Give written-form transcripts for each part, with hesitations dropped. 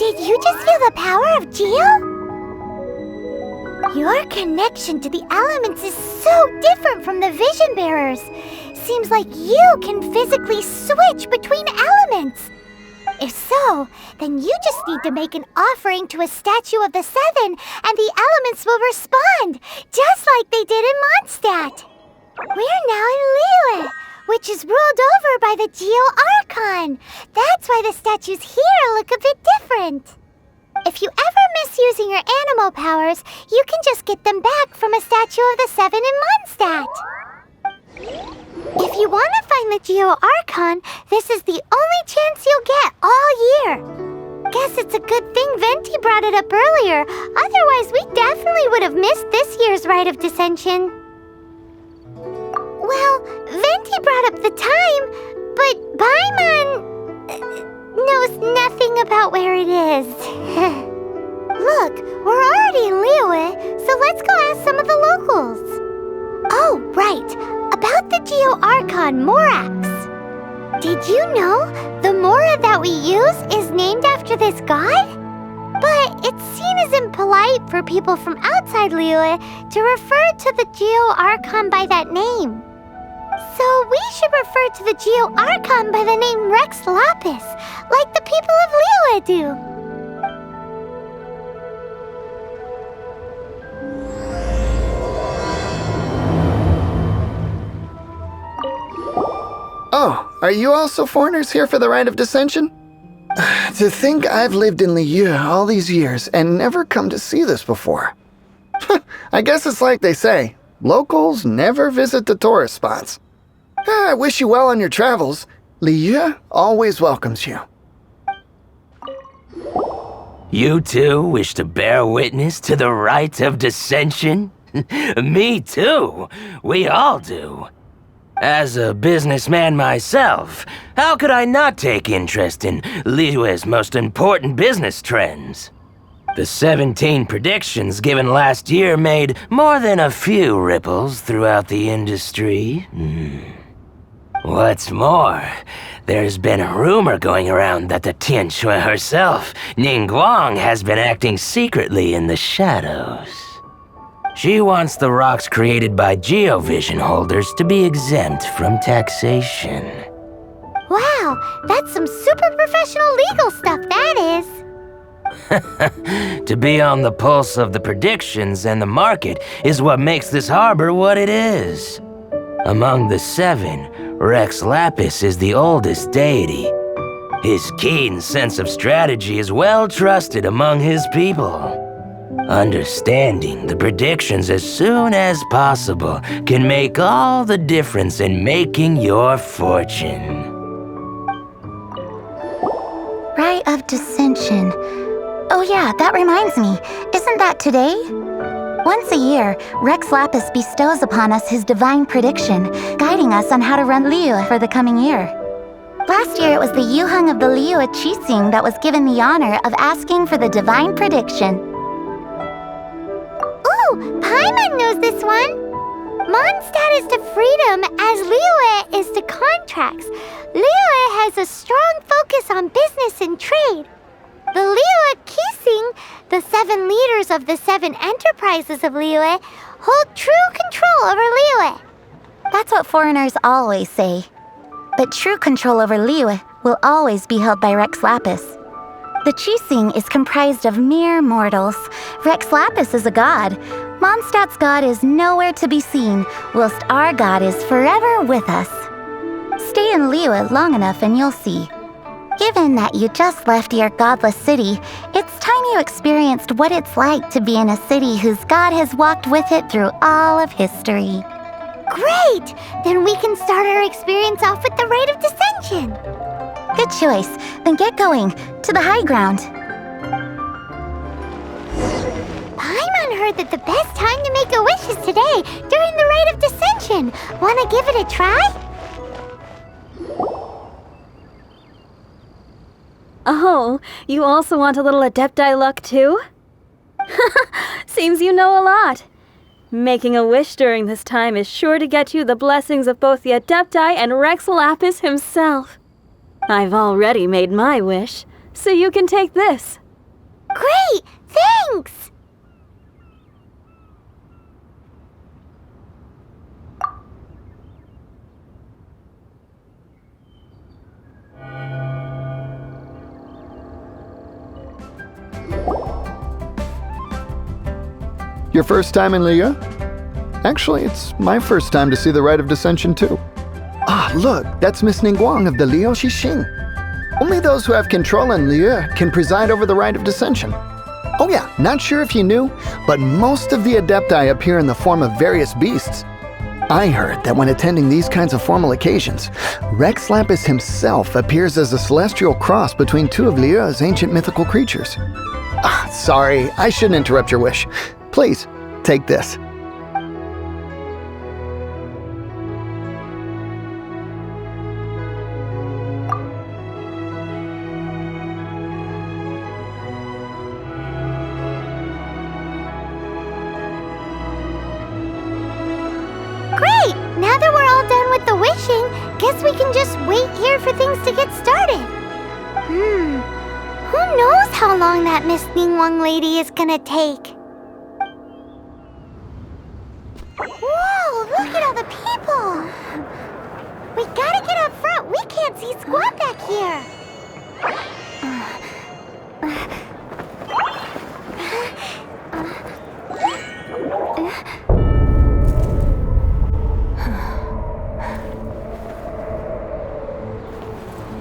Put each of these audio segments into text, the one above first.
Did you just feel the power of Geo? Your connection to the elements is so different from the vision bearers. Seems like you can physically switch between elements. If so, then you just need to make an offering to a statue of the Seven, and the elements will respond, just like they did in Mondstadt. We're now in Liyue, which is ruled over by the Geo-Archon. That's why the statues here look a bit different. If you ever miss using your animal powers, you can just get them back from a statue of the Seven in Mondstadt. If you want to find the Geo-Archon, this is the only chance you'll get all year. Guess it's a good thing Venti brought it up earlier. Otherwise, we definitely would have missed this year's Rite of Descension. Well, Venti brought up the time, but Paimon knows nothing about where it is. Look, we're already in Liyue, so let's go ask some of the locals. Oh, right. About the Geo-Archon Morax. Did you know the Mora that we use is named after this god? But it's seen as impolite for people from outside Liyue to refer to the Geo-Archon by that name. So we should refer to the Geo-Archon by the name Rex Lapis, like the people of Liyue do. Oh, are you also foreigners here for the Rite of Descension? To think I've lived in Liyue all these years and never come to see this before. I guess it's like they say, locals never visit the tourist spots. I wish you well on your travels. Liyue always welcomes you. You too wish to bear witness to the Rite of Descension? Me too. We all do. As a businessman myself, how could I not take interest in Liyue's most important business trends? The 17 predictions given last year made more than a few ripples throughout the industry. What's more, there's been a rumor going around that the Tianxue herself, Ningguang, has been acting secretly in the shadows. She wants the rocks created by Geovision holders to be exempt from taxation. Wow, that's some super professional legal stuff, that is. To be on the pulse of the predictions and the market is what makes this harbor what it is. Among the seven, Rex Lapis is the oldest deity. His keen sense of strategy is well trusted among his people. Understanding the predictions as soon as possible can make all the difference in making your fortune. Rite of Descension. Oh yeah, that reminds me. Isn't that today? Once a year, Rex Lapis bestows upon us his divine prediction, guiding us on how to run Liyue for the coming year. Last year, it was the Yuheng of the Liyue Qixing that was given the honor of asking for the divine prediction. Paimon knows this one. Mondstadt is to freedom as Liyue is to contracts. Liyue has a strong focus on business and trade. The Liyue Qixing, the 7 leaders of the 7 enterprises of Liyue, hold true control over Liyue. That's what foreigners always say. But true control over Liyue will always be held by Rex Lapis. The Qixing is comprised of mere mortals. Rex Lapis is a god. Mondstadt's god is nowhere to be seen, whilst our god is forever with us. Stay in Liyue long enough and you'll see. Given that you just left your godless city, it's time you experienced what it's like to be in a city whose god has walked with it through all of history. Great! Then we can start our experience off with the Rite of Descension. Good choice. Then get going. To the high ground. Paimon heard that the best time to make a wish is today, during the Rite of Descension. Wanna give it a try? Oh, you also want a little Adepti luck too? Seems you know a lot. Making a wish during this time is sure to get you the blessings of both the Adepti and Rex Lapis himself. I've already made my wish, so you can take this. Great! Thanks! Your first time in Liyue? Actually, it's my first time to see the Rite of Descension too. Ah, look, that's Miss Ningguang of the Liu Xixing. Only those who have control in Liyue can preside over the Rite of Descension. Oh yeah, not sure if you knew, but most of the Adepti appear in the form of various beasts. I heard that when attending these kinds of formal occasions, Rex Lapis himself appears as a celestial cross between two of Liyue's ancient mythical creatures. Ah, sorry, I shouldn't interrupt your wish. Please, take this. Great! Now that we're all done with the wishing, guess we can just wait here for things to get started. Who knows how long that Miss Ningguang lady is gonna take? Whoa, look at all the people! We gotta get up front. We can't see squat back here.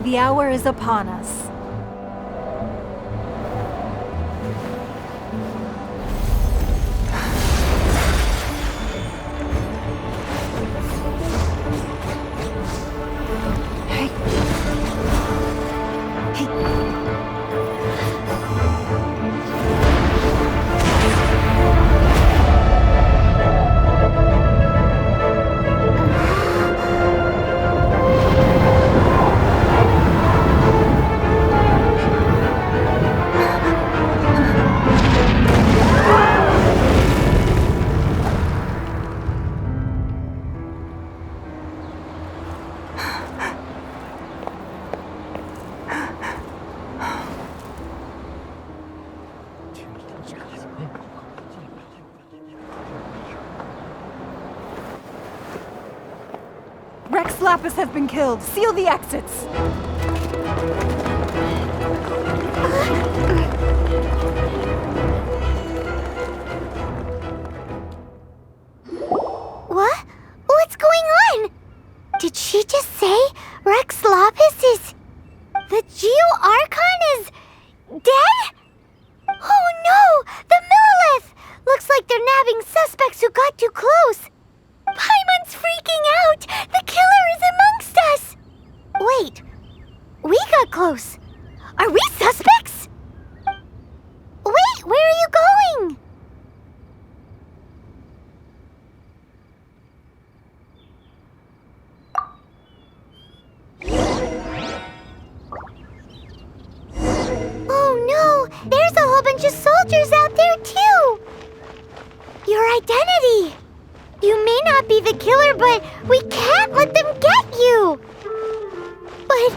The hour is upon us. Rex Lapis has been killed. Seal the exits. What? What's going on? Did she just say Rex Lapis is... The Geo Archon is... dead? Oh no! The Monolith! Looks like they're nabbing suspects who got too close. Paimon's freaking out! The killer is amongst us! Wait, we got close. Are we suspects? Wait, where are you going? Oh no, there's a whole bunch of soldiers out there too! Your identity! You may not be the killer, but we can't let them get you! But...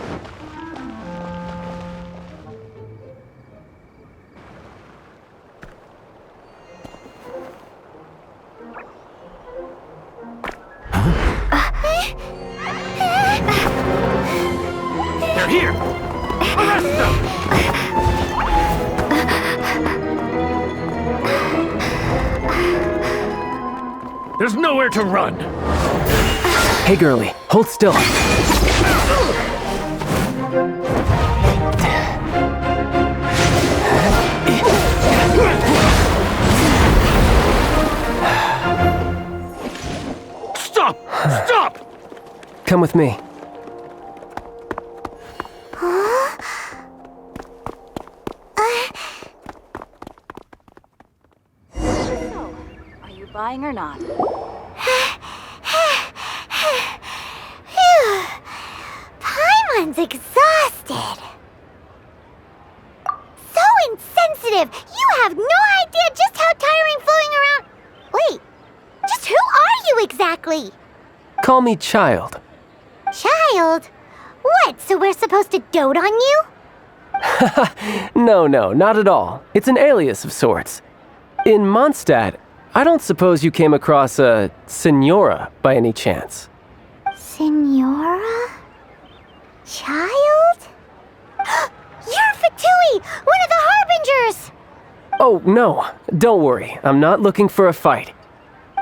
They're here! Arrest them! There's nowhere to run! Hey girlie, hold still. Stop! Stop! Come with me. So, are you buying or not? Paimon's exhausted. So insensitive! You have no idea just how tiring floating around... Wait, just who are you exactly? Call me Child. Child? What, so we're supposed to dote on you? No, not at all. It's an alias of sorts. In Mondstadt, I don't suppose you came across a Senora by any chance. Senora? Child? You're Fatui, one of the Harbingers! Oh, no. Don't worry. I'm not looking for a fight.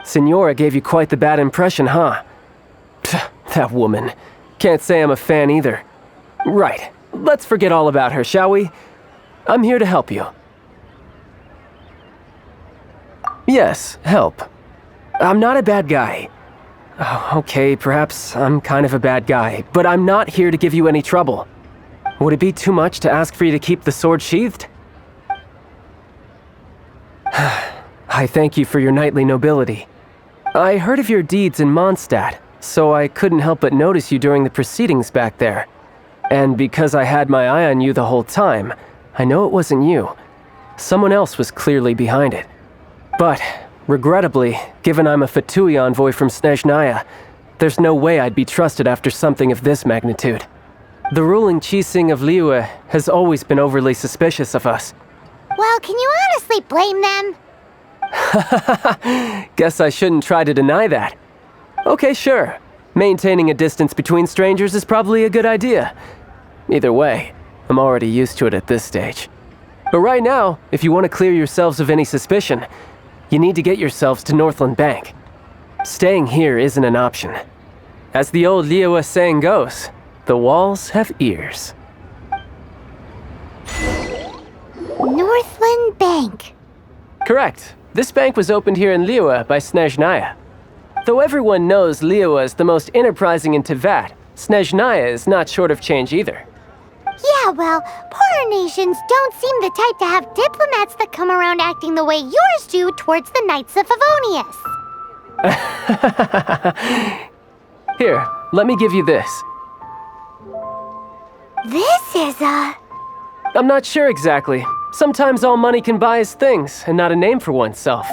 Senora gave you quite the bad impression, huh? Pfft, that woman. Can't say I'm a fan either. Right. Let's forget all about her, shall we? I'm here to help you. Yes, help. I'm not a bad guy. Oh, okay, perhaps I'm kind of a bad guy, but I'm not here to give you any trouble. Would it be too much to ask for you to keep the sword sheathed? I thank you for your knightly nobility. I heard of your deeds in Mondstadt, so I couldn't help but notice you during the proceedings back there. And because I had my eye on you the whole time, I know it wasn't you. Someone else was clearly behind it. But, regrettably, given I'm a Fatui envoy from Snezhnaya, there's no way I'd be trusted after something of this magnitude. The ruling Qixing of Liyue has always been overly suspicious of us. Well, can you honestly blame them? Guess I shouldn't try to deny that. Okay, sure. Maintaining a distance between strangers is probably a good idea. Either way, I'm already used to it at this stage. But right now, if you want to clear yourselves of any suspicion, you need to get yourselves to Northland Bank. Staying here isn't an option. As the old Liyue saying goes, the walls have ears. Northland Bank. Correct. This bank was opened here in Liyue by Snezhnaya. Though everyone knows Liyue is the most enterprising in Teyvat, Snezhnaya is not short of change either. Yeah, well, poorer nations don't seem the type to have diplomats that come around acting the way yours do towards the Knights of Favonius. Here, let me give you this. This is I'm not sure exactly. Sometimes all money can buy is things, and not a name for oneself.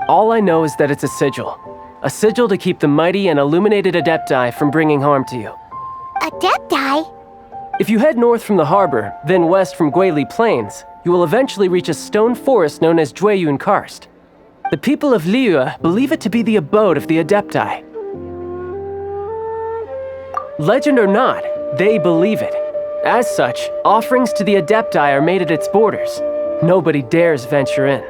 All I know is that it's a sigil. A sigil to keep the mighty and illuminated Adepti from bringing harm to you. Adepti? If you head north from the harbor, then west from Guili Plains, you will eventually reach a stone forest known as Jueyun Karst. The people of Liyue believe it to be the abode of the Adepti. Legend or not, they believe it. As such, offerings to the Adepti are made at its borders. Nobody dares venture in.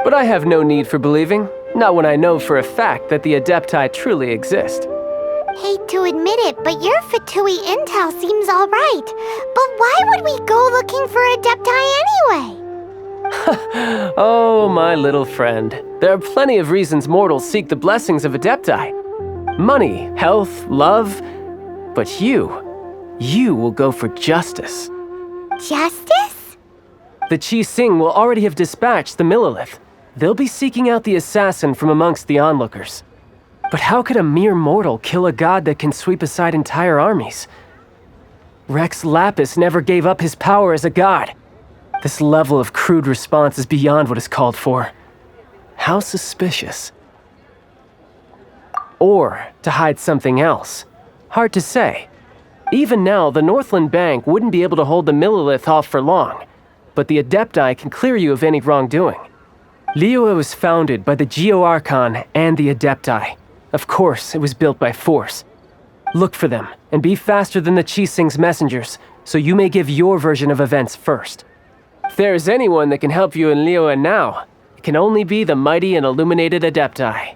But I have no need for believing, not when I know for a fact that the Adepti truly exist. Hate to admit it, but your Fatui intel seems alright. But why would we go looking for Adepti anyway? Oh, my little friend. There are plenty of reasons mortals seek the blessings of Adepti. Money, health, love. But you will go for justice. Justice? The Qixing will already have dispatched the Monolith. They'll be seeking out the assassin from amongst the onlookers. But how could a mere mortal kill a god that can sweep aside entire armies? Rex Lapis never gave up his power as a god. This level of crude response is beyond what is called for. How suspicious. Or to hide something else. Hard to say. Even now, the Northland Bank wouldn't be able to hold the Monolith off for long, but the Adepti can clear you of any wrongdoing. Liyue was founded by the Geo-Archon and the Adepti. Of course, it was built by force. Look for them, and be faster than the Qixing's messengers, so you may give your version of events first. If there is anyone that can help you in Liyue now, it can only be the mighty and illuminated Adepti.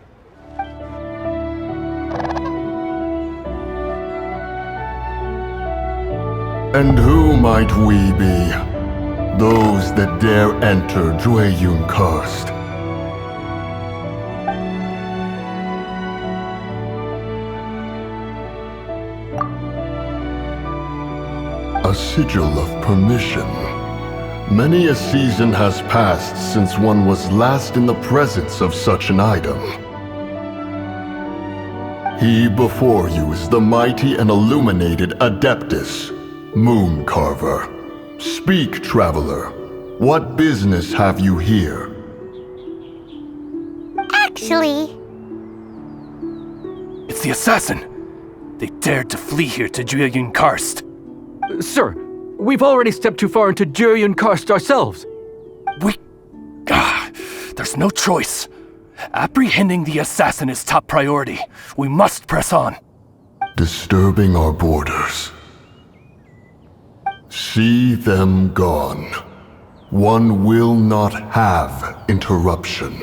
And who might we be? Those that dare enter Jueyun Karst. A sigil of permission. Many a season has passed since one was last in the presence of such an item. He before you is the mighty and illuminated Adeptus, Moon Carver. Speak, traveler. What business have you here? Actually... It's the assassin! They dared to flee here to Jueyun Karst. Sir, We've already stepped too far into Juryun Karst ourselves. There's no choice. Apprehending the assassin is top priority. We must press on. Disturbing our borders. See them gone. One will not have interruption.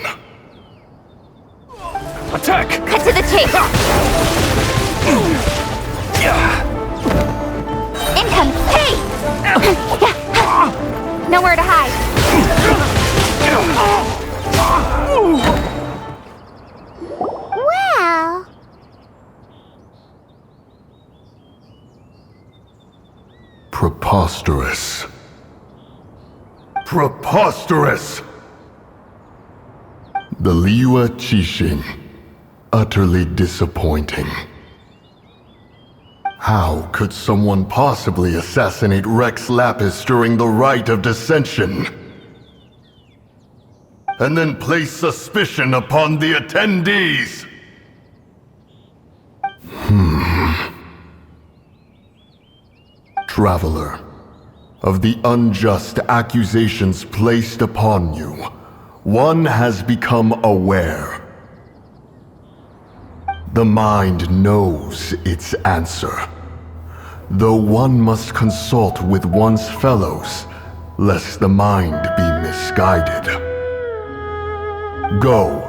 Attack! Cut to the chase. Income. Hey! Nowhere to hide. Well. Preposterous. Preposterous! The Liyue Qixing. Utterly disappointing. How could someone possibly assassinate Rex Lapis during the Rite of Descension? And then place suspicion upon the attendees? Traveler, of the unjust accusations placed upon you, one has become aware. The mind knows its answer, though one must consult with one's fellows, lest the mind be misguided. Go,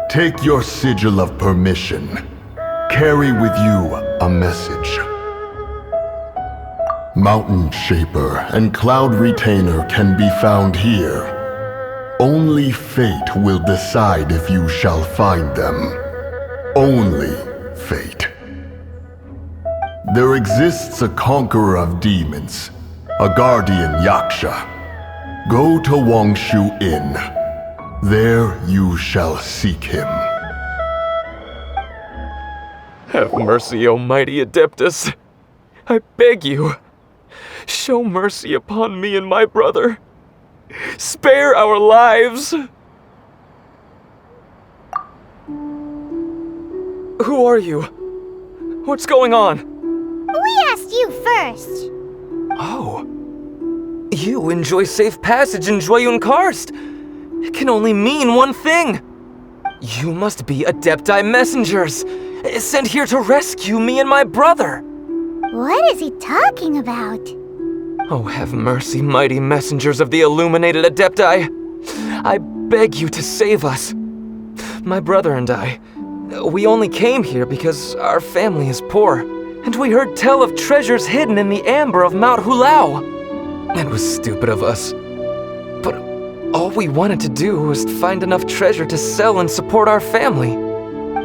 take your sigil of permission. Carry with you a message. Mountain Shaper and Cloud Retainer can be found here. Only fate will decide if you shall find them. Only fate. There exists a conqueror of demons, a guardian Yaksha. Go to Wangshu Inn. There you shall seek him. Have mercy, O mighty Adeptus. I beg you. Show mercy upon me and my brother. Spare our lives. Who are you? What's going on? We asked you first. Oh. You enjoy safe passage in Juryun Karst. It can only mean one thing. You must be Adepti messengers, sent here to rescue me and my brother. What is he talking about? Oh, have mercy, mighty messengers of the illuminated Adepti. I beg you to save us. My brother and I, we only came here because our family is poor, and we heard tell of treasures hidden in the amber of Mount Hulao. It was stupid of us. But all we wanted to do was find enough treasure to sell and support our family.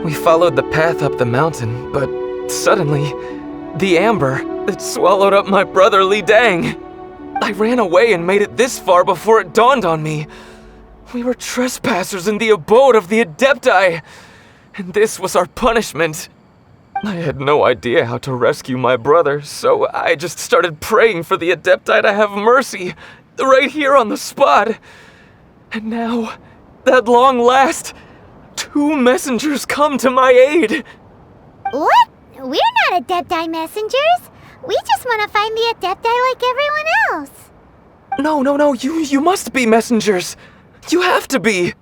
We followed the path up the mountain, but suddenly, the amber, it swallowed up my brother Li Dang. I ran away and made it this far before it dawned on me. We were trespassers in the abode of the Adepti, and this was our punishment. I had no idea how to rescue my brother, so I just started praying for the Adepti to have mercy, right here on the spot. And now, at long last, 2 messengers come to my aid. What? We're not Adepti messengers. We just want to find the Adepti like everyone else. No, you must be messengers. You have to be.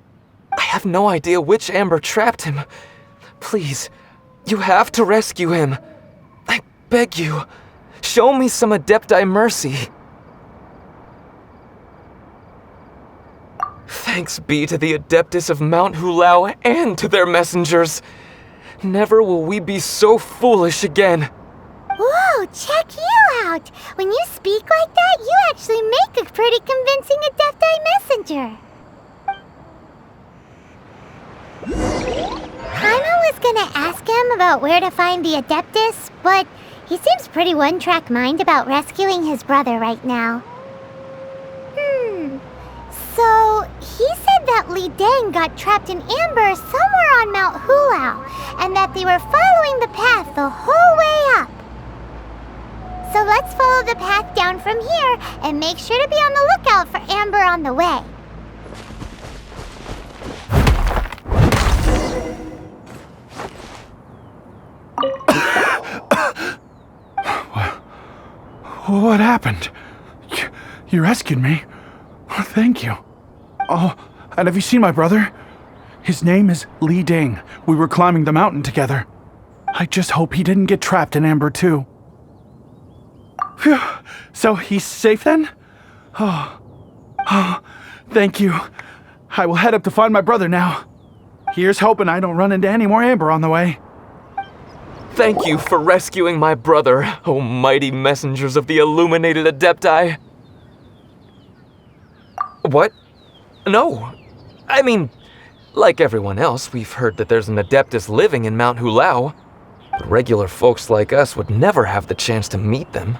I have no idea which amber trapped him. Please, you have to rescue him. I beg you, show me some Adepti mercy. Thanks be to the Adeptus of Mount Hulao and to their messengers. Never will we be so foolish again. Whoa, check you out! When you speak like that, you actually make a pretty convincing Adepti messenger. Paimon was gonna ask him about where to find the Adeptus, but he seems pretty one-track mind about rescuing his brother right now. So, he said that Li Dang got trapped in amber somewhere on Mount Hulao, and that they were following the path the whole way up. So let's follow the path down from here and make sure to be on the lookout for amber on the way. What happened? You rescued me. Thank you. Oh, and have you seen my brother? His name is Li Ding. We were climbing the mountain together. I just hope he didn't get trapped in Amber too. Phew. So he's safe then? Oh, thank you. I will head up to find my brother now. Here's hoping I don't run into any more Amber on the way. Thank you for rescuing my brother, O mighty messengers of the illuminated Adepti. What? No. I mean, like everyone else, we've heard that there's an Adeptus living in Mount Hulao. But regular folks like us would never have the chance to meet them.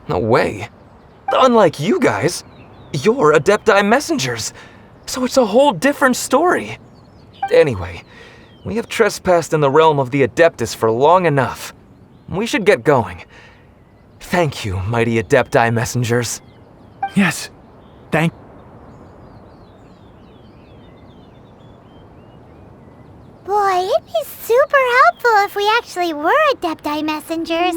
No way. Unlike you guys, you're Adepti messengers, so it's a whole different story. Anyway, we have trespassed in the realm of the Adeptus for long enough. We should get going. Thank you, mighty Adepti messengers. Yes, thank. Boy, it'd be super helpful if we actually were Adepti messengers.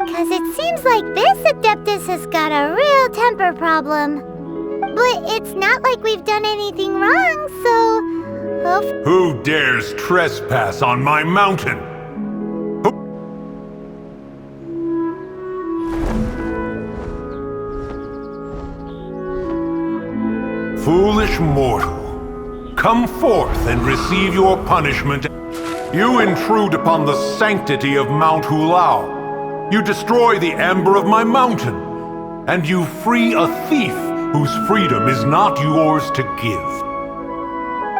Because it seems like this Adeptus has got a real temper problem. But it's not like we've done anything wrong, so... Who dares trespass on my mountain? Foolish mortal, come forth and receive your punishment. You intrude upon the sanctity of Mount Hulao. You destroy the amber of my mountain, and you free a thief whose freedom is not yours to give.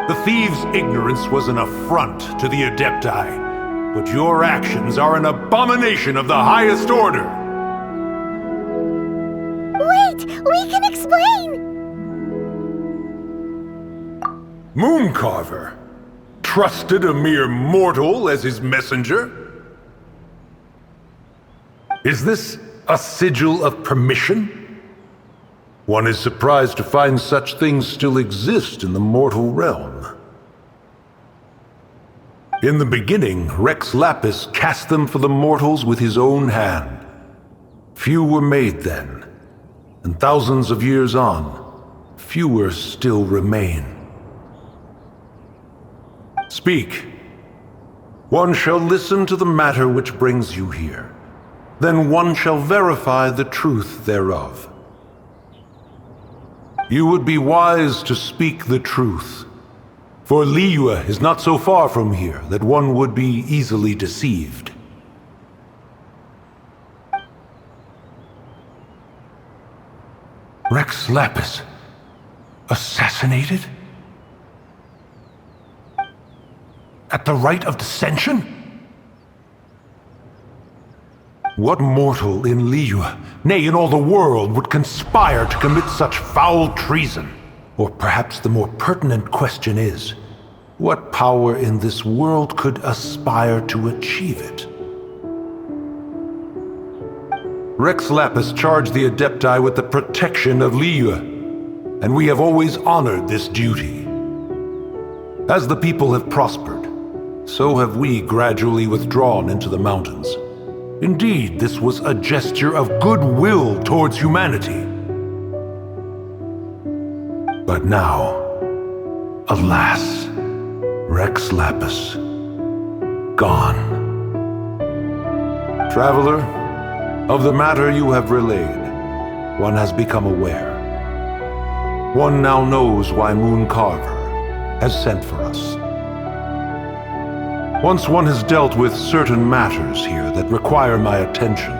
The thief's ignorance was an affront to the Adepti, but your actions are an abomination of the highest order. Wait, we can explain! Mooncarver trusted a mere mortal as his messenger? Is this a sigil of permission? One is surprised to find such things still exist in the mortal realm. In the beginning, Rex Lapis cast them for the mortals with his own hand. Few were made then, and thousands of years on, fewer still remain. Speak. One shall listen to the matter which brings you here. Then one shall verify the truth thereof. You would be wise to speak the truth, for Liyue is not so far from here that one would be easily deceived. Rex Lapis, assassinated? At the Rite of Descension? What mortal in Liyue, nay in all the world, would conspire to commit such foul treason? Or perhaps the more pertinent question is, what power in this world could aspire to achieve it? Rex Lapis charged the Adepti with the protection of Liyue, and we have always honored this duty. As the people have prospered, so have we gradually withdrawn into the mountains. Indeed, this was a gesture of goodwill towards humanity. But now, alas, Rex Lapis, gone. Traveler, of the matter you have relayed, one has become aware. One now knows why Mooncarver has sent for us. Once one has dealt with certain matters here that require my attention,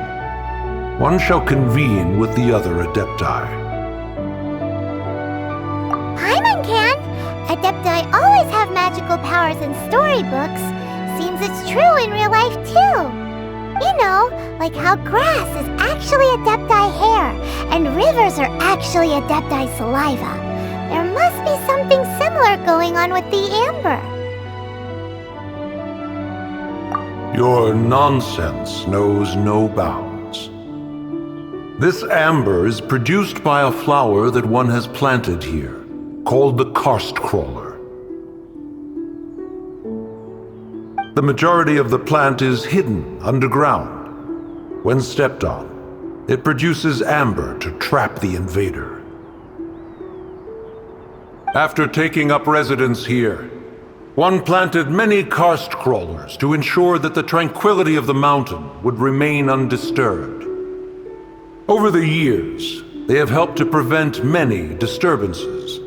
one shall convene with the other Adepti. Paimon can! Adepti always have magical powers in storybooks. Seems it's true in real life too. You know, like how grass is actually Adepti hair, and rivers are actually Adepti saliva. There must be something similar going on with the amber. Your nonsense knows no bounds. This amber is produced by a flower that one has planted here, called the karst crawler. The majority of the plant is hidden underground. When stepped on, It produces amber to trap the invader. After taking up residence here, one planted many karst crawlers to ensure that the tranquility of the mountain would remain undisturbed. Over the years, they have helped to prevent many disturbances.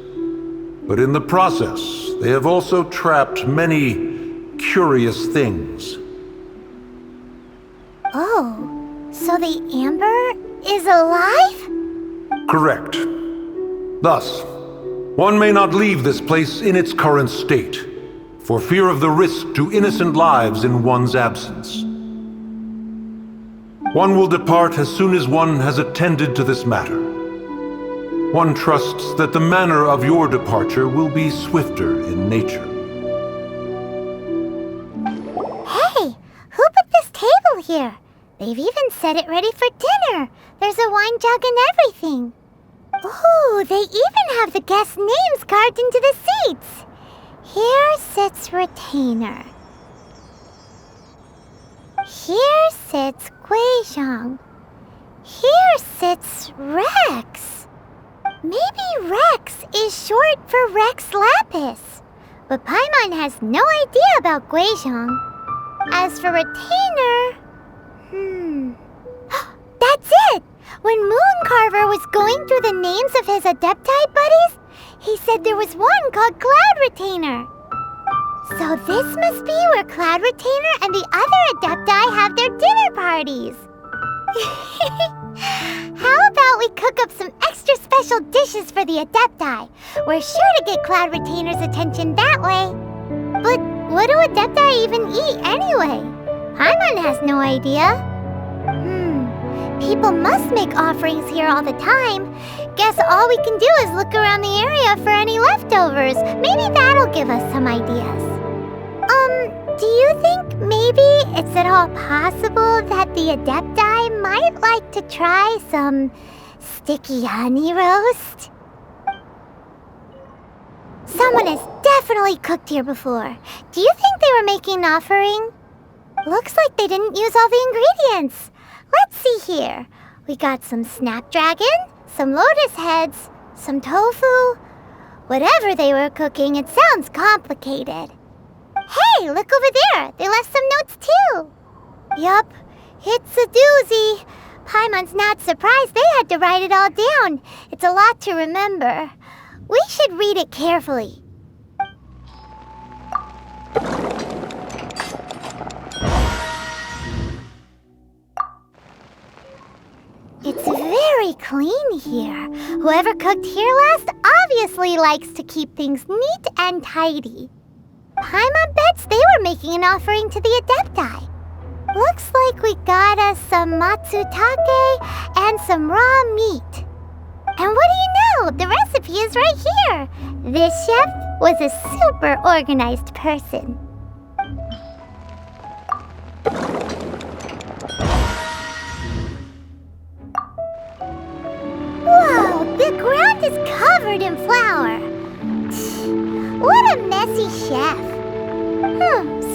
But in the process, they have also trapped many curious things. Oh, so the amber is alive? Correct. Thus, one may not leave this place in its current state, for fear of the risk to innocent lives in one's absence. One will depart as soon as one has attended to this matter. One trusts that the manner of your departure will be swifter in nature. Hey, who put this table here? They've even set it ready for dinner. There's a wine jug and everything. Ooh, they even have the guests' names carved into the seats. Here sits Retainer. Here sits Guizhong. Here sits Rex. Maybe Rex is short for Rex Lapis. But Paimon has no idea about Guizhong. As for Retainer... That's it! When Mooncarver was going through the names of his Adepti buddies, he said there was one called Cloud Retainer. So this must be where Cloud Retainer and the other Adepti have their dinner parties. How about we cook up some extra special dishes for the Adepti? We're sure to get Cloud Retainer's attention that way. But what do Adepti even eat anyway? Paimon has no idea. People must make offerings here all the time. Guess all we can do is look around the area for any leftovers. Maybe that'll give us some ideas. Do you think maybe it's at all possible that the Adepti might like to try some sticky honey roast? Someone has definitely cooked here before. Do you think they were making an offering? Looks like they didn't use all the ingredients. Let's see here. We got some snapdragon, some lotus heads, some tofu. Whatever they were cooking, it sounds complicated. Hey, look over there. They left some notes too. Yup, it's a doozy. Paimon's not surprised they had to write it all down. It's a lot to remember. We should read it carefully. It's very clean here. Whoever cooked here last obviously likes to keep things neat and tidy. Paimon bets they were making an offering to the Adepti. Looks like we got us some matsutake and some raw meat. And what do you know? The recipe is right here. This chef was a super organized person. Whoa, the ground is covered in flour. What a messy chef.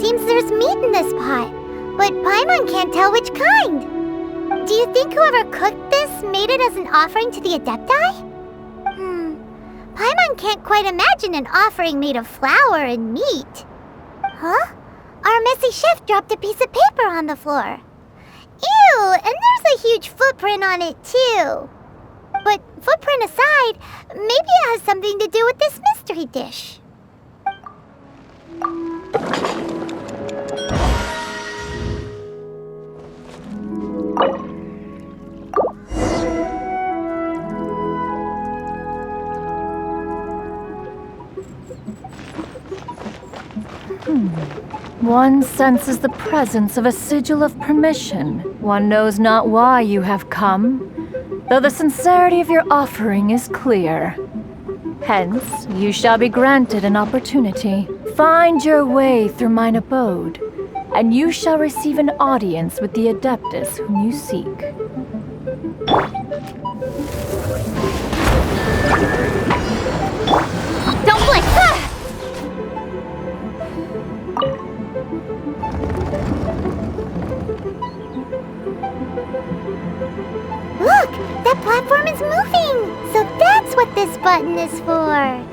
Seems there's meat in this pot, but Paimon can't tell which kind. Do you think whoever cooked this made it as an offering to the Adepti? Paimon can't quite imagine an offering made of flour and meat. Huh? Our messy chef dropped a piece of paper on the floor. Ew, and there's a huge footprint on it too. But footprint aside, maybe it has something to do with this mystery dish. One senses the presence of a sigil of permission. One knows not why you have come, though the sincerity of your offering is clear. Hence, you shall be granted an opportunity. Find your way through mine abode, and you shall receive an audience with the Adeptus whom you seek. Don't blink! button is for.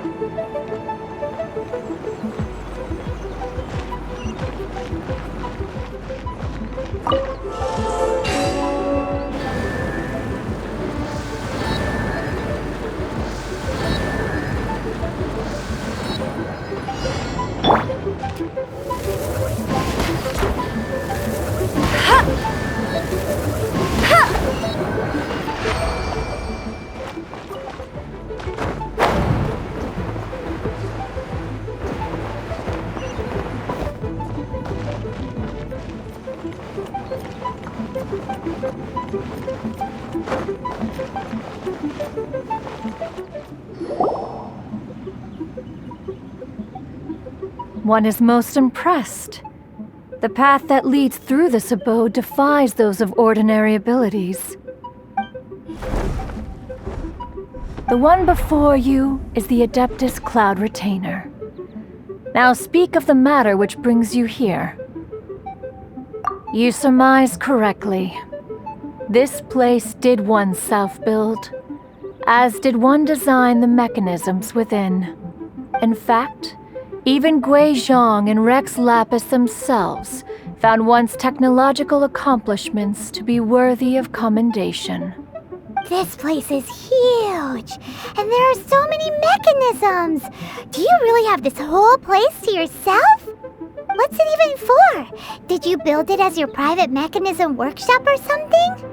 One is most impressed. The path that leads through this abode defies those of ordinary abilities. The one before you is the Adeptus Cloud Retainer. Now speak of the matter which brings you here. You surmise correctly. This place did one self-build, as did one design the mechanisms within. In fact, even Gui Zhang and Rex Lapis themselves found one's technological accomplishments to be worthy of commendation. This place is huge, and there are so many mechanisms. Do you really have this whole place to yourself? What's it even for? Did you build it as your private mechanism workshop or something?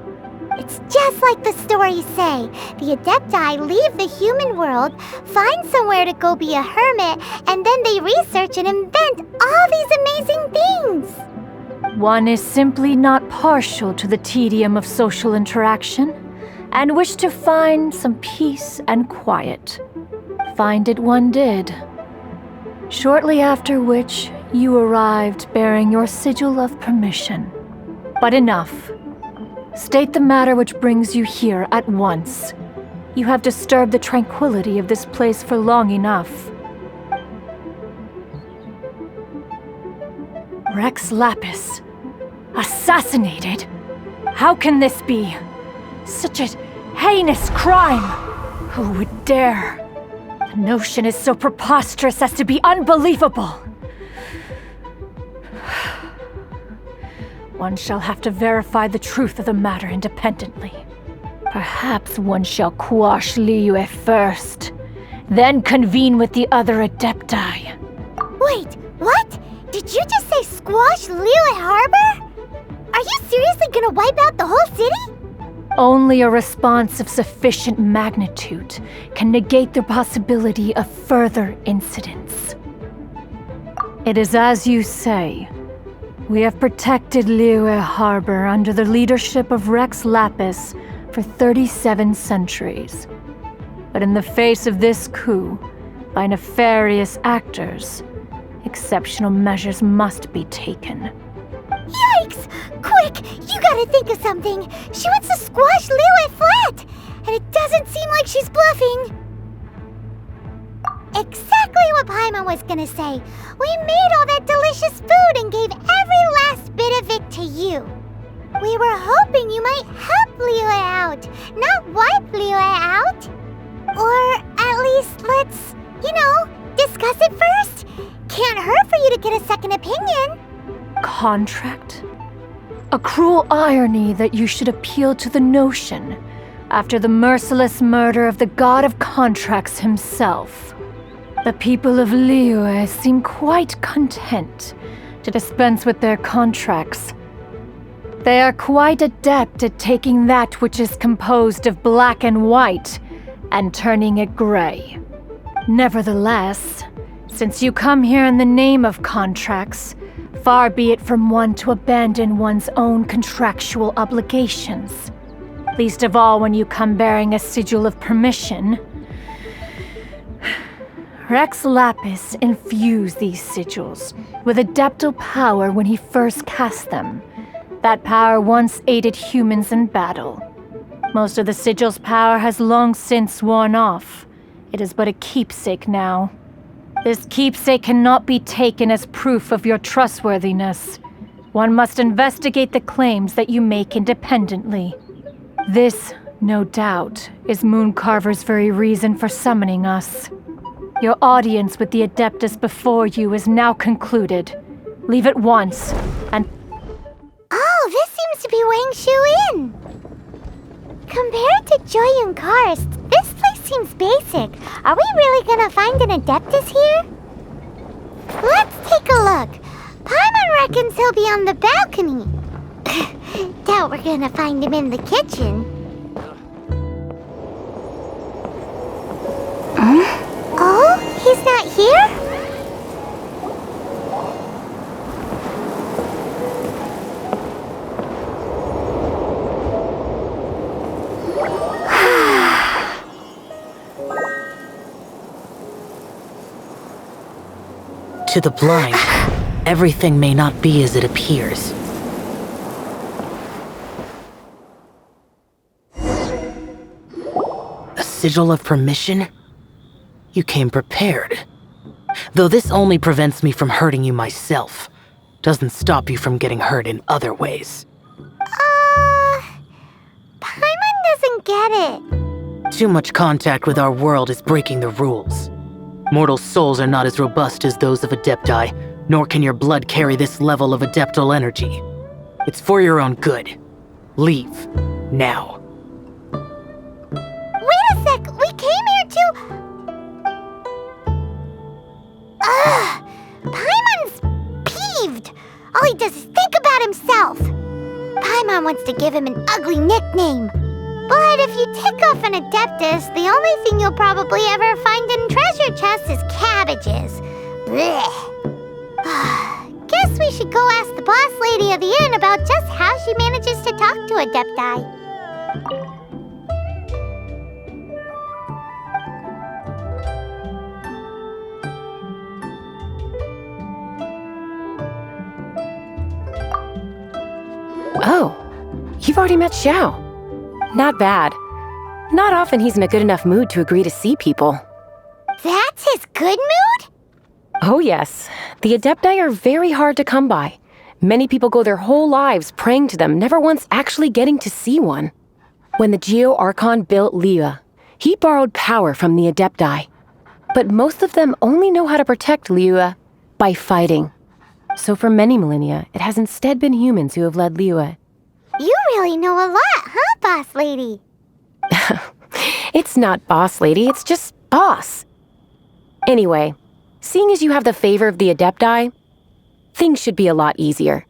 It's just like the stories say. The Adepti leave the human world, find somewhere to go be a hermit, and then they research and invent all these amazing things. One is simply not partial to the tedium of social interaction, and wished to find some peace and quiet. Find it one did. Shortly after which, you arrived bearing your sigil of permission. But enough. State the matter which brings you here at once. You have disturbed the tranquility of this place for long enough. Rex Lapis. Assassinated? How can this be? Such a heinous crime! Who would dare? The notion is so preposterous as to be unbelievable. One shall have to verify the truth of the matter independently. Perhaps one shall quash Liyue first, then convene with the other Adepti. Wait, what? Did you just say squash Liyue Harbor? Are you seriously gonna wipe out the whole city? Only a response of sufficient magnitude can negate the possibility of further incidents. It is as you say. We have protected Liyue Harbor under the leadership of Rex Lapis for 37 centuries. But in the face of this coup, by nefarious actors, exceptional measures must be taken. Yikes! Quick, you gotta think of something. She wants to squash Liyue flat, and it doesn't seem like she's bluffing. Exactly what Paimon was gonna say. We made all that delicious food and gave every last bit of it to you. We were hoping you might help Liyue out, not wipe Liyue out. Or at least let's, discuss it first. Can't hurt for you to get a second opinion. Contract? A cruel irony that you should appeal to the notion after the merciless murder of the god of contracts himself. The people of Liyue seem quite content to dispense with their contracts. They are quite adept at taking that which is composed of black and white and turning it gray. Nevertheless, since you come here in the name of contracts, far be it from one to abandon one's own contractual obligations. Least of all when you come bearing a sigil of permission. Rex Lapis infused these sigils with adeptal power when he first cast them. That power once aided humans in battle. Most of the sigil's power has long since worn off. It is but a keepsake now. This keepsake cannot be taken as proof of your trustworthiness. One must investigate the claims that you make independently. This No doubt, is Mooncarver's very reason for summoning us. Your audience with the Adeptus before you is now concluded. Leave at once, and... Oh, this seems to be Wangshu Inn! Compared to Joy and Karst, this place seems basic. Are we really gonna find an Adeptus here? Let's take a look. Paimon reckons he'll be on the balcony. Doubt we're gonna find him in the kitchen. Oh, he's not here? To the blind, everything may not be as it appears. A sigil of permission? You came prepared. Though this only prevents me from hurting you myself, doesn't stop you from getting hurt in other ways. Paimon doesn't get it. Too much contact with our world is breaking the rules. Mortal souls are not as robust as those of Adepti, nor can your blood carry this level of adeptal energy. It's for your own good. Leave. Now. Wait a sec! We came here to... Paimon's peeved! All he does is think about himself! Paimon wants to give him an ugly nickname. But if you tick off an Adeptus, the only thing you'll probably ever find in treasure chests is cabbages. Blech. Guess we should go ask the boss lady of the inn about just how she manages to talk to Adepti. Oh, you've already met Xiao. Not bad. Not often he's in a good enough mood to agree to see people. That's his good mood? Oh yes. The Adepti are very hard to come by. Many people go their whole lives praying to them, never once actually getting to see one. When the Geo-Archon built Liyue, he borrowed power from the Adepti. But most of them only know how to protect Liyue by fighting. So for many millennia, it has instead been humans who have led Liyue. You really know a lot, huh, boss lady? It's not boss lady, it's just boss. Anyway, seeing as you have the favor of the Adepti, things should be a lot easier.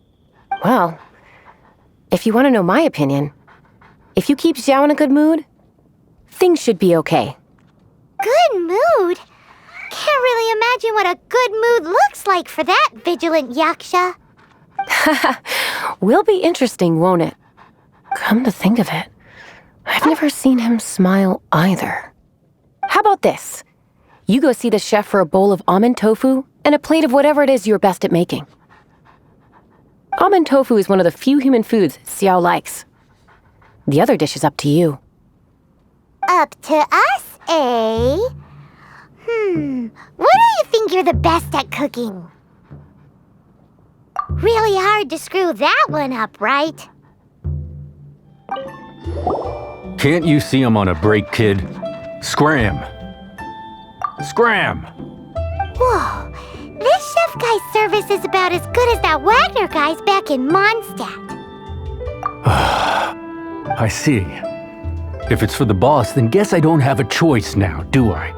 Well, if you want to know my opinion, if you keep Xiao in a good mood, things should be okay. Good mood? Can't really imagine what a good mood looks like for that vigilant yaksha. Will be interesting, won't it? Come to think of it, I've never seen him smile either. How about this? You go see the chef for a bowl of almond tofu and a plate of whatever it is you're best at making. Almond tofu is one of the few human foods Xiao likes. The other dish is up to you. Up to us, eh? What do you think you're the best at cooking? Really hard to screw that one up, right? Can't you see I'm on a break, kid? Scram! Scram! Whoa, this chef guy's service is about as good as that Wagner guy's back in Mondstadt. I see. If it's for the boss, then guess I don't have a choice now, do I?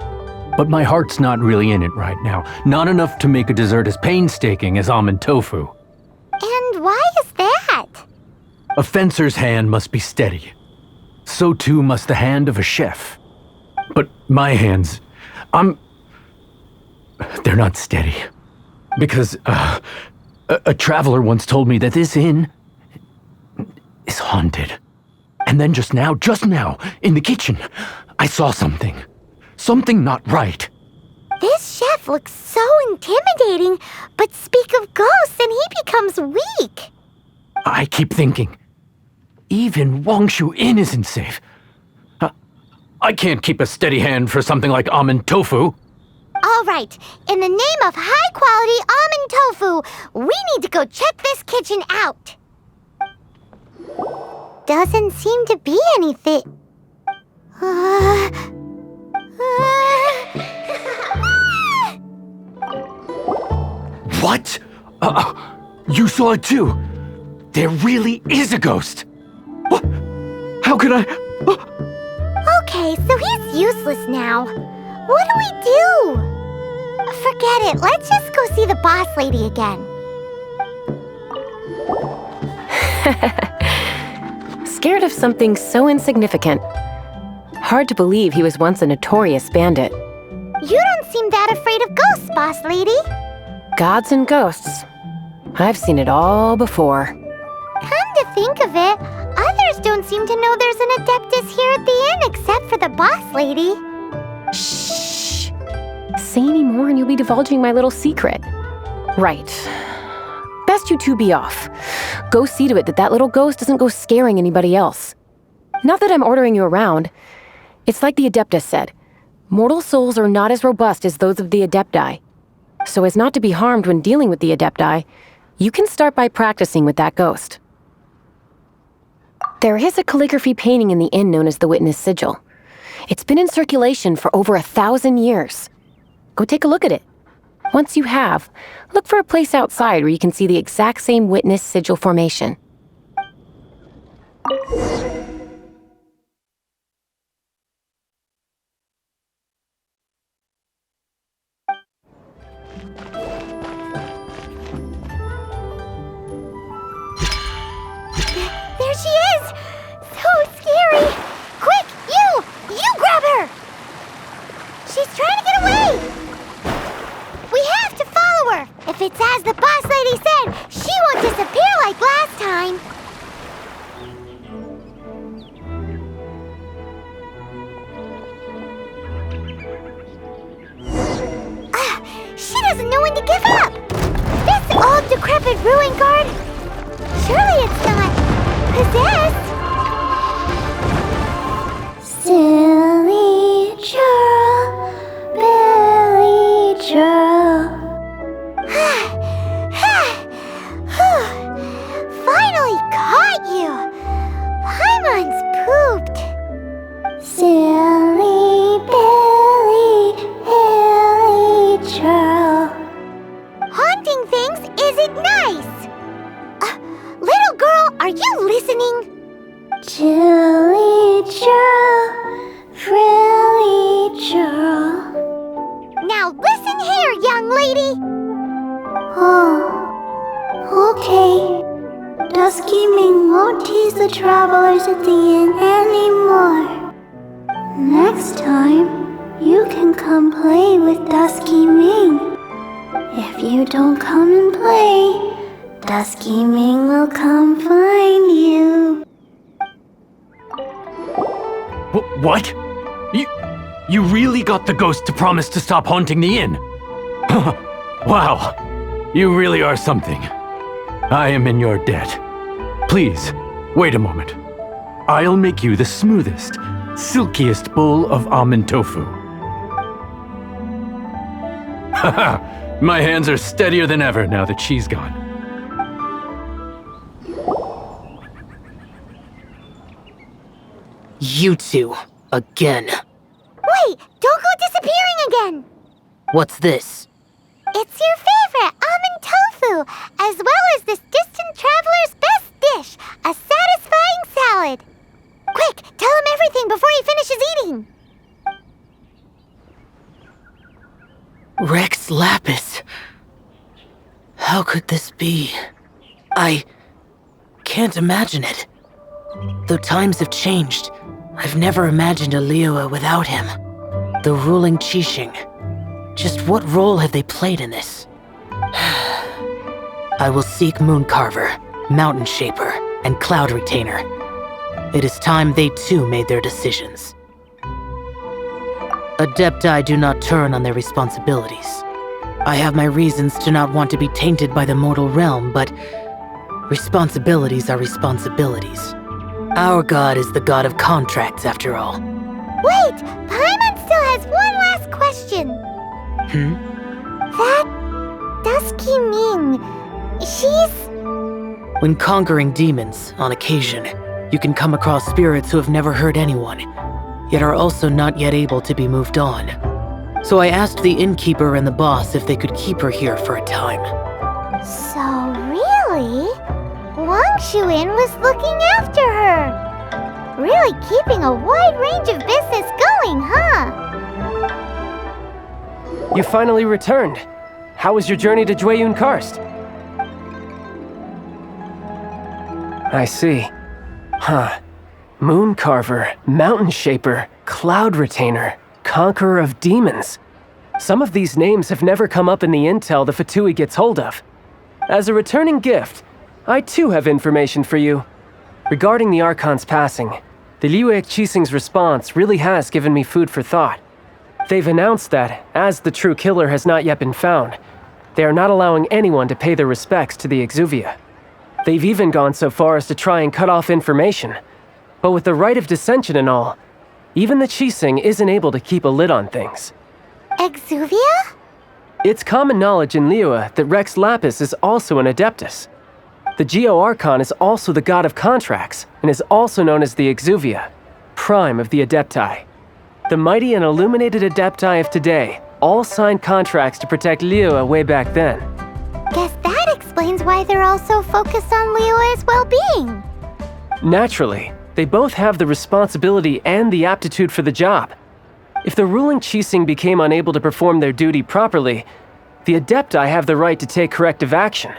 But my heart's not really in it right now. Not enough to make a dessert as painstaking as almond tofu. And why is that? A fencer's hand must be steady. So too must the hand of a chef. But my hands, they're not steady. Because a traveler once told me that this inn is haunted. And then just now, in the kitchen, I saw something. Something not right. This chef looks so intimidating, but speak of ghosts and he becomes weak. I keep thinking, even Wangshu Inn isn't safe. I can't keep a steady hand for something like almond tofu. All right, in the name of high-quality almond tofu, we need to go check this kitchen out. Doesn't seem to be anything. What? You saw it too? There really is a ghost! What? How could I... Okay, so he's useless now. What do we do? Forget it. Let's just go see the boss lady again. Scared of something so insignificant. Hard to believe he was once a notorious bandit. You don't seem that afraid of ghosts, boss lady. Gods and ghosts. I've seen it all before. Come to think of it, others don't seem to know there's an Adeptus here at the inn except for the boss lady. Shh. Say any more and you'll be divulging my little secret. Right. Best you two be off. Go see to it that little ghost doesn't go scaring anybody else. Not that I'm ordering you around. It's like the Adeptus said. Mortal souls are not as robust as those of the Adepti. So as not to be harmed when dealing with the Adepti, you can start by practicing with that ghost. There is a calligraphy painting in the inn known as the Witness Sigil. It's been in circulation for over 1,000 years. Go take a look at it. Once you have, look for a place outside where you can see the exact same Witness Sigil formation. There she is! So scary! Quick, you grab her! She's trying to get away! We have to follow her! If it's as the boss lady said, she won't disappear like last time! She doesn't know when to give up! This old decrepit ruin guard? Surely it's not possessed? Silly churl, Billy churl. Finally caught you! Paimon's pooped. Silly Billy, Billy churl. Haunting things isn't nice. Little girl, are you listening? Chilly churl, frilly churl. Now listen here, young lady. Oh, okay. Dusky Ming won't tease the travelers at the inn anymore. Next time, you can come play with Dusky Ming. If you don't come and play, Dusky Ming will come find you. What? You really got the ghost to promise to stop haunting the inn? Wow, you really are something. I am in your debt. Please, wait a moment. I'll make you the smoothest, silkiest bowl of almond tofu. Haha, my hands are steadier than ever now that she's gone. You two, again. Wait, don't go disappearing again. What's this? It's your favorite almond tofu, as well as this distant traveler's best dish, a satisfying salad. Quick, tell him everything before he finishes eating. Rex Lapis. How could this be? I can't imagine it. Though times have changed, I've never imagined a Liyue without him. The ruling Qixing. Just what role have they played in this? I will seek Mooncarver, Mountain Shaper, and Cloud Retainer. It is time they too made their decisions. Adepti do not turn on their responsibilities. I have my reasons to not want to be tainted by the mortal realm, but responsibilities are responsibilities. Our god is the god of contracts, after all. Wait! Paimon still has one last question. That Dusky Ming, she's... When conquering demons, on occasion, you can come across spirits who have never hurt anyone. yet are also not yet able to be moved on. So I asked the innkeeper and the boss if they could keep her here for a time. So really, Wangshu Inn was looking after her. Really keeping a wide range of business going, huh? You finally returned. How was your journey to Jueyun Karst? I see. Huh. Moon Carver, Mountain Shaper, Cloud Retainer, Conqueror of Demons. Some of these names have never come up in the intel the Fatui gets hold of. As a returning gift, I too have information for you. Regarding the Archon's passing, the Liyue Qixing's response really has given me food for thought. They've announced that, as the true killer has not yet been found, they are not allowing anyone to pay their respects to the Exuvia. They've even gone so far as to try and cut off information. But with the Rite of Descension and all, even the Qixing isn't able to keep a lid on things. Exuvia? It's common knowledge in Liyue that Rex Lapis is also an Adeptus. The Geo-Archon is also the god of contracts, and is also known as the Exuvia, prime of the Adepti. The mighty and illuminated Adepti of today all signed contracts to protect Liyue way back then. Guess that explains why they're all so focused on Liyue's well-being. Naturally, they both have the responsibility and the aptitude for the job. If the ruling Qixing became unable to perform their duty properly, the Adepti have the right to take corrective action.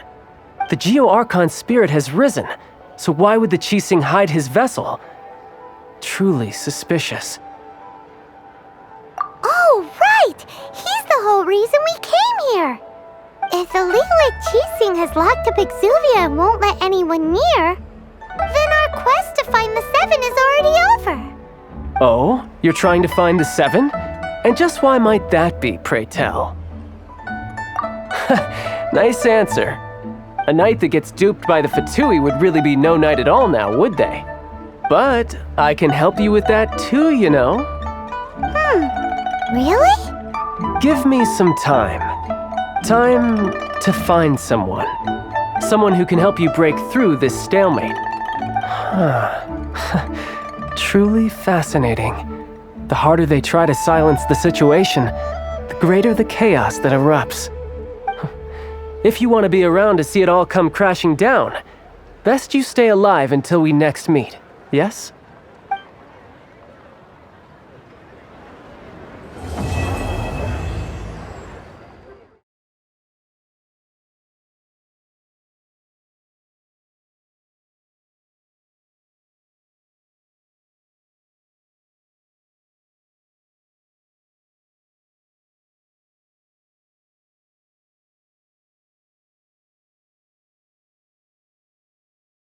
The Geo-Archon's spirit has risen, so why would the Qixing hide his vessel? Truly suspicious. Oh, right! He's the whole reason we came here! If the Liyue Qixing has locked up Exuvia and won't let anyone near, then our quest to find the Seven is already over. Oh, you're trying to find the Seven? And just why might that be, pray tell? Nice answer. A knight that gets duped by the Fatui would really be no knight at all now, would they? But I can help you with that too, you know. Really? Give me some time. Time to find someone. Someone who can help you break through this stalemate. Truly fascinating. The harder they try to silence the situation, the greater the chaos that erupts. If you want to be around to see it all come crashing down, best you stay alive until we next meet, yes?